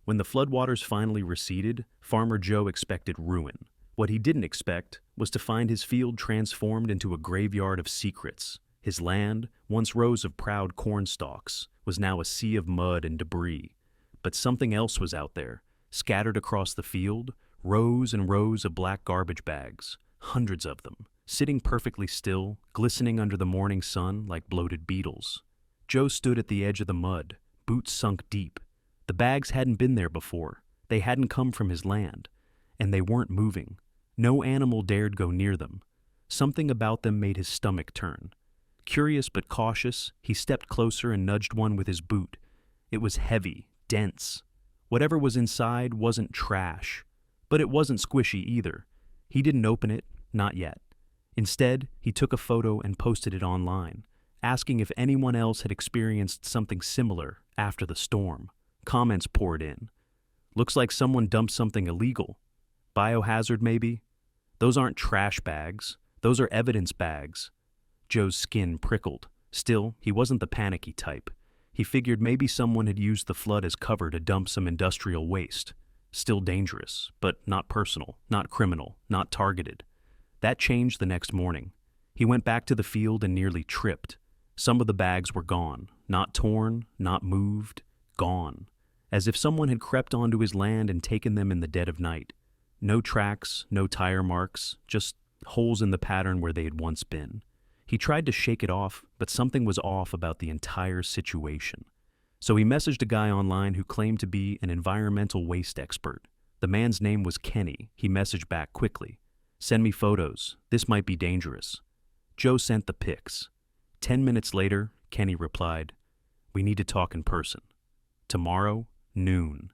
When the floodwaters finally receded, Farmer Joe expected ruin. What he didn't expect was to find his field transformed into a graveyard of secrets. His land, once rows of proud corn stalks, was now a sea of mud and debris. But something else was out there, scattered across the field, rows and rows of black garbage bags, hundreds of them, sitting perfectly still, glistening under the morning sun like bloated beetles. Joe stood at the edge of the mud, boots sunk deep. The bags hadn't been there before. They hadn't come from his land. And they weren't moving. No animal dared go near them. Something about them made his stomach turn. Curious but cautious, he stepped closer and nudged one with his boot. It was heavy, dense. Whatever was inside wasn't trash. But it wasn't squishy either. He didn't open it, not yet. Instead, he took a photo and posted it online, asking if anyone else had experienced something similar after the storm. Comments poured in. Looks like someone dumped something illegal. Biohazard, maybe? Those aren't trash bags. Those are evidence bags. Joe's skin prickled. Still, he wasn't the panicky type. He figured maybe someone had used the flood as cover to dump some industrial waste. Still dangerous, but not personal, not criminal, not targeted. That changed the next morning. He went back to the field and nearly tripped. Some of the bags were gone. Not torn, not moved. Gone. As if someone had crept onto his land and taken them in the dead of night. No tracks, no tire marks, just holes in the pattern where they had once been. He tried to shake it off, but something was off about the entire situation. So he messaged a guy online who claimed to be an environmental waste expert. The man's name was Kenny. He messaged back quickly. Send me photos. This might be dangerous. Joe sent the pics. 10 minutes later, Kenny replied, "We need to talk in person. Tomorrow, noon."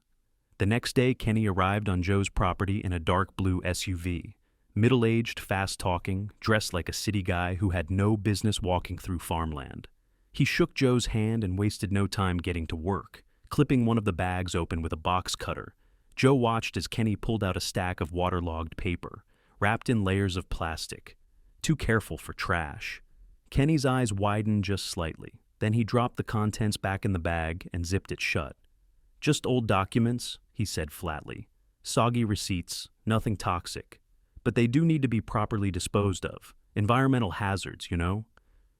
The next day, Kenny arrived on Joe's property in a dark blue SUV. Middle-aged, fast-talking, dressed like a city guy who had no business walking through farmland. He shook Joe's hand and wasted no time getting to work, clipping one of the bags open with a box cutter. Joe watched as Kenny pulled out a stack of waterlogged paper, wrapped in layers of plastic. Too careful for trash. Kenny's eyes widened just slightly. Then he dropped the contents back in the bag and zipped it shut. "Just old documents," he said flatly. "Soggy receipts, nothing toxic. But they do need to be properly disposed of. Environmental hazards, you know?"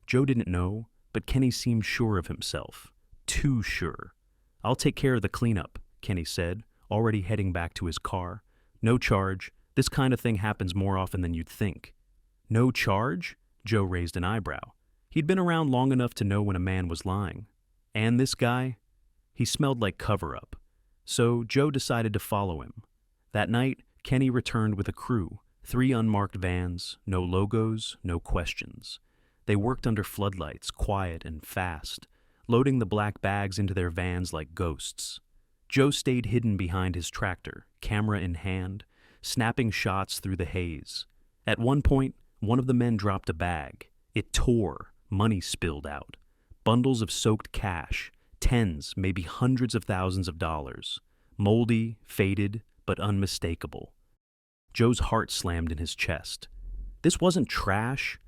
Joe didn't know, but Kenny seemed sure of himself. Too sure. "I'll take care of the cleanup," Kenny said, already heading back to his car. "No charge. This kind of thing happens more often than you'd think." "No charge?" Joe raised an eyebrow. He'd been around long enough to know when a man was lying. And this guy? He smelled like cover-up. So Joe decided to follow him. That night, Kenny returned with a crew, 3 unmarked vans, no logos, no questions. They worked under floodlights, quiet and fast, loading the black bags into their vans like ghosts. Joe stayed hidden behind his tractor, camera in hand, snapping shots through the haze. At one point, one of the men dropped a bag. It tore, money spilled out. Bundles of soaked cash, tens, maybe hundreds of thousands of dollars. Moldy, faded, but unmistakable. Joe's heart slammed in his chest. This wasn't trash.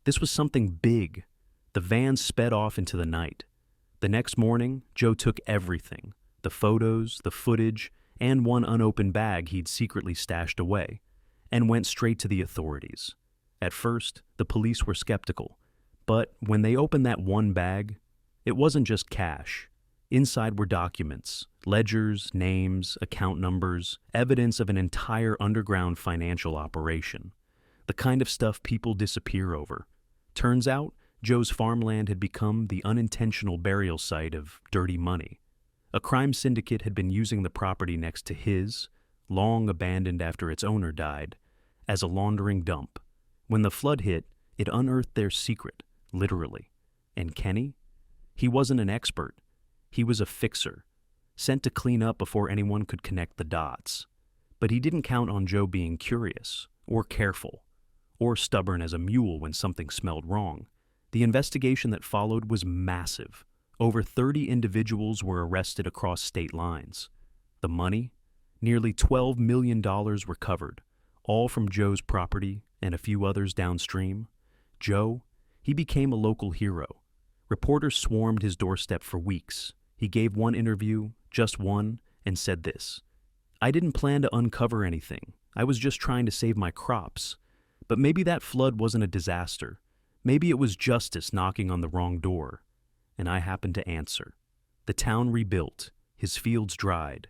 This was something big. The van sped off into the night. The next morning, Joe took everything, the photos, the footage, and one unopened bag he'd secretly stashed away, and went straight to the authorities. At first, the police were skeptical, but when they opened that one bag, it wasn't just cash. Inside were documents, ledgers, names, account numbers, evidence of an entire underground financial operation. The kind of stuff people disappear over. Turns out, Joe's farmland had become the unintentional burial site of dirty money. A crime syndicate had been using the property next to his, long abandoned after its owner died, as a laundering dump. When the flood hit, it unearthed their secret, literally. And Kenny? He wasn't an expert. He was a fixer, sent to clean up before anyone could connect the dots. But he didn't count on Joe being curious, or careful, or stubborn as a mule when something smelled wrong. The investigation that followed was massive. Over 30 individuals were arrested across state lines. The money? Nearly $12 million recovered, all from Joe's property and a few others downstream. Joe, he became a local hero. Reporters swarmed his doorstep for weeks. He gave one interview, just one, and said this: "I didn't plan to uncover anything. I was just trying to save my crops. But maybe that flood wasn't a disaster. Maybe it was justice knocking on the wrong door." And I happened to answer. The town rebuilt, his fields dried,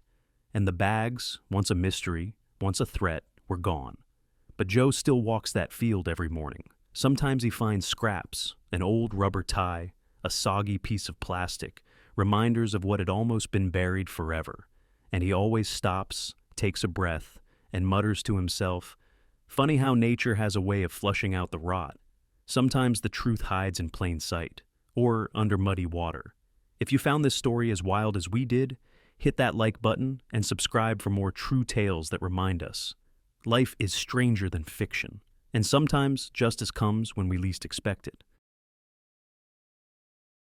and the bags, once a mystery, once a threat, were gone. But Joe still walks that field every morning. Sometimes he finds scraps, an old rubber tie, a soggy piece of plastic, reminders of what had almost been buried forever. And he always stops, takes a breath, and mutters to himself, "Funny how nature has a way of flushing out the rot. Sometimes the truth hides in plain sight, or under muddy water." If you found this story as wild as we did, hit that like button and subscribe for more true tales that remind us life is stranger than fiction, and sometimes justice comes when we least expect it.